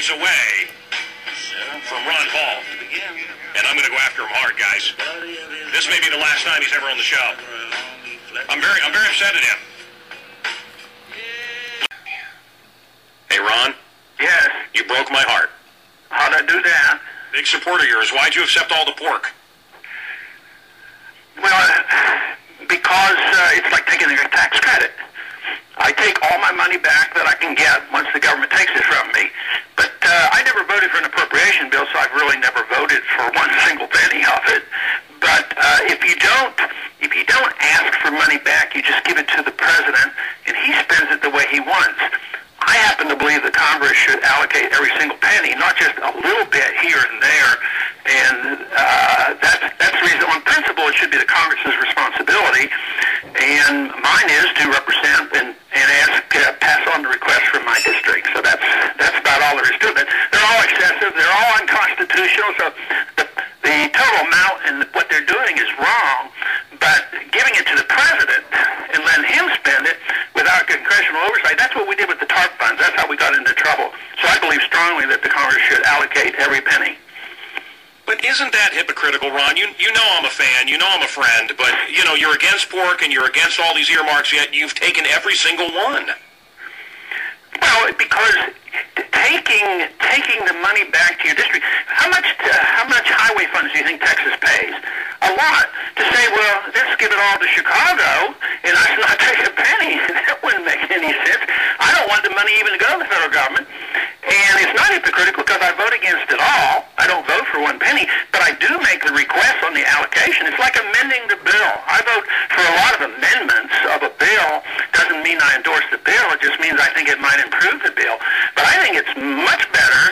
days away from Ron Paul. And I'm going to go after him hard, guys. This may be the last time he's ever on the show. I'm very upset at him. Hey, Ron? Yes. You broke my heart. How'd I do that? Big supporter of yours. Why'd you accept all the pork? Well, because it's like taking your tax credit. I take all my money back that I can get once the government takes it from me. But I never voted for an appropriation bill, so I've really never voted for one single penny of it. But if you don't ask for money back, you just give it to the president, and he spends it the way he wants. I happen to believe that Congress should allocate every single penny, not just a little bit here and there. And that's the reason. On principle, it should be the Congress's responsibility. And mine is to represent and ask, pass on the request from my district. So that's about all there is to it. They're all excessive. They're all unconstitutional. So the total amount and what they're doing is wrong. But giving it to the president and letting him spend it without congressional oversight, that's what we did with the TARP funds. That's how we got into trouble. So I believe strongly that the Congress should allocate every penny. But isn't that hypocritical, Ron? You know I'm a fan, you know I'm a friend, but, you know, you're against pork and you're against all these earmarks, yet you've taken every single one. Well, because taking the money back to your district, how much highway funds do you think Texas pays? A lot. To say, well, let's give it all to Chicago and us not take a penny, that wouldn't make any sense. I don't want the money even to go to the federal government. And it's not hypocritical because I vote against it all. I don't vote for one penny, but I do make the request on the allocation. It's like amending the bill. I vote for a lot of amendments of a bill. Doesn't mean I endorse the bill. It just means I think it might improve the bill. But I think it's much better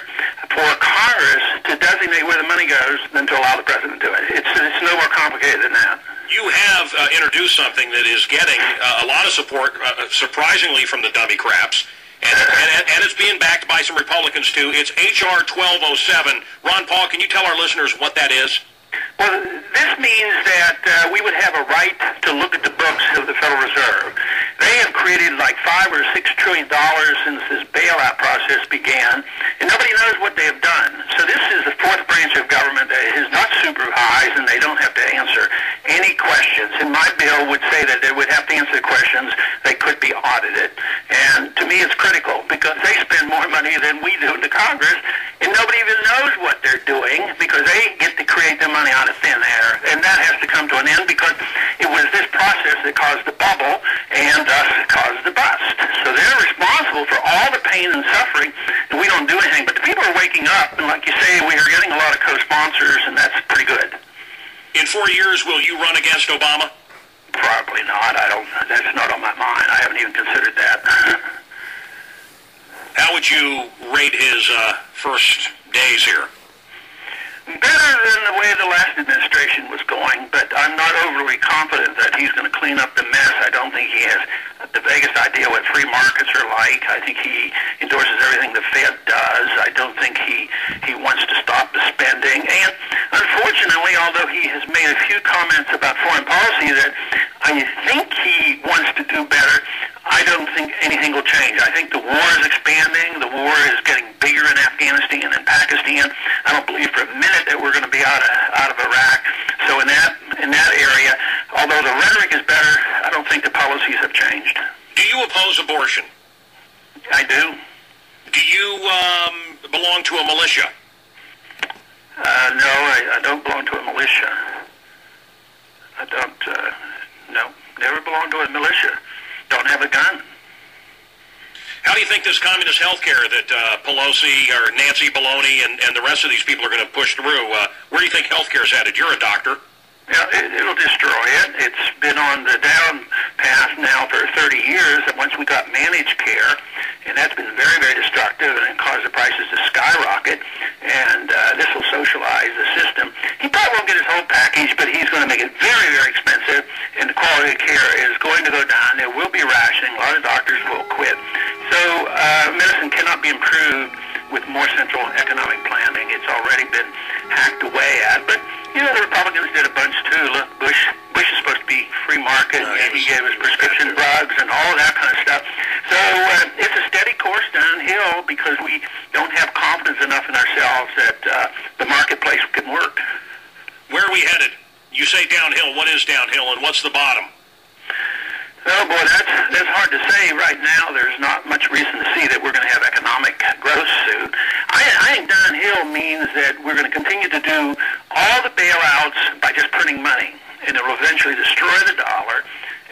for Congress to designate where the money goes than to allow the president to do it. It's no more complicated than that. You have introduced something that is getting a lot of support, surprisingly, from the dummy craps. And it's being backed by some Republicans, too. It's H.R. 1207. Ron Paul, can you tell our listeners what that is? Well, this means that we would have a right to look at the books of the Federal Reserve. They have created like $5 or $6 trillion since this bailout process began, and nobody knows what they have done. So this is the fourth branch of government that is not supervised, and they don't have to answer any questions. And my bill would say that they would have to answer questions. They could be audited. And to me, it's critical because they spend more money than we do in the Congress, and nobody even knows what they're doing because they get to create their money out of thin air. And that has to come to an end because it was this process that caused the bubble and thus caused the bust. So they're responsible for all the pain and suffering, and we don't do anything. But the people are waking up, and like you say, we are getting a lot of co-sponsors, and that's pretty good. In 4 years, will you run against Obama? Probably not. That's not on my mind. I haven't even considered that. How would you rate his first days here? Better than the way the last administration was going, but I'm not overly confident that he's going to clean up the mess. I don't think he has the vaguest idea what free markets are like. I think he endorses everything the Fed does. I don't think he wants to stop the spending. And unfortunately, although he has made a few comments about foreign policy that I think he wants to do better, I don't think anything will change. I think the war is expanding. The war is getting bigger in Afghanistan and Pakistan. I don't believe for a minute that we're going to be out of Iraq. So in that area, although the rhetoric is better, I don't think the policies have changed. Do you oppose abortion? I do. Do you belong to a militia? No, I don't belong to a militia. I don't, no, never belonged to a militia. Don't have a gun. How do you think this communist health care that Pelosi or Nancy Pelosi and the rest of these people are going to push through, where do you think health care is headed? You're a doctor. Yeah, it'll destroy it. It's been on the down path now for 30 years, and once we got managed care, and that's been very, very destructive and caused the prices to skyrocket, and this will socialize the system. He probably won't get his whole package, but he's going to make it very, very expensive, and the quality of care is going to go down. There will be rationing. A lot of doctors will quit. So medicine cannot be improved with more central economic planning. It's already been hacked away at, but you know, the Republicans did a bunch too. Look, Bush is supposed to be free market, and he gave us prescription drugs and all of that kind of stuff. So it's a steady course downhill because we don't have confidence are we headed? You say downhill. What is downhill, and what's the bottom? Oh, boy, that's hard to say right now. There's not much reason to see that we're going to have economic growth soon. I think downhill means that we're going to continue to do all the bailouts by just printing money, and it will eventually destroy the dollar,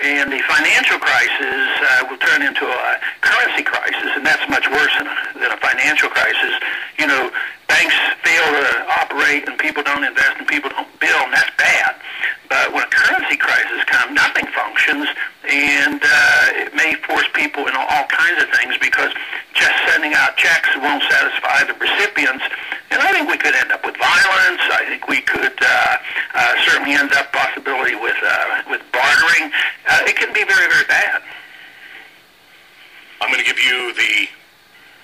and the financial crisis will turn into a currency crisis, and that's much worse than a financial crisis. You know, banks fail to operate, and people don't invest, and people don't build, and that's bad. But when a currency crisis comes, nothing functions, and it may force people into all kinds of things because just sending out checks won't satisfy the recipients. And I think we could end up with violence. I think we could certainly end up possibility with bartering. It can be very, very bad. I'm going to give you the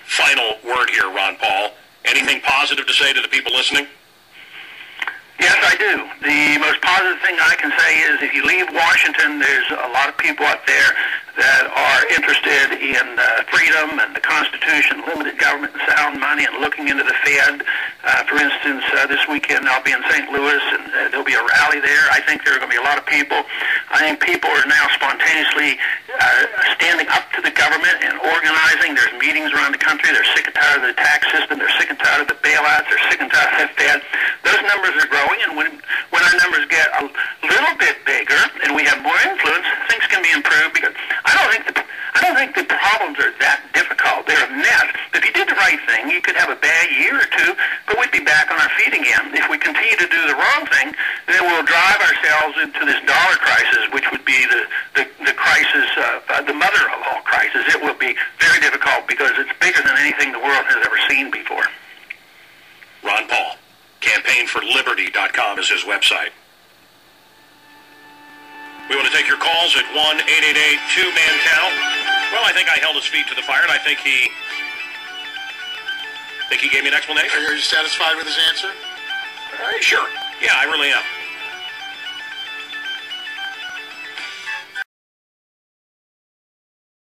final word here, Ron Paul. Anything positive to say to the people listening? Yes, I do. The most positive thing I can say is if you leave Washington, there's a lot of people out there that are interested in freedom and the Constitution, limited government and sound money, and looking into the Fed. For instance, this weekend I'll be in St. Louis, and there'll be a rally there. I think there are going to be a lot of people. I think people are now spontaneously standing up to the government and organizing. There's meetings around the country. They're sick and tired of the tax system. They're sick and tired of the bailouts. They're sick and tired of the Fed. Those numbers are growing, and when our numbers get a little bit bigger and we have more influence, things can be improved because I don't think the problems are that difficult. They're a mess. If you did the right thing, you could have a bad year or two, but we'd be back on our feet again. If we continue to do the wrong thing, then we'll drive ourselves into this dollar crisis, which would be the crisis, the mother of all crises. It will be very difficult because it's bigger than anything the world has ever seen before. Ron Paul, campaignforliberty.com is his website. We want to take your calls at 1-888-2-MANCOW. Well, I think I held his feet to the fire, and I think he gave me an explanation. Are you satisfied with his answer? Sure. Yeah, I really am.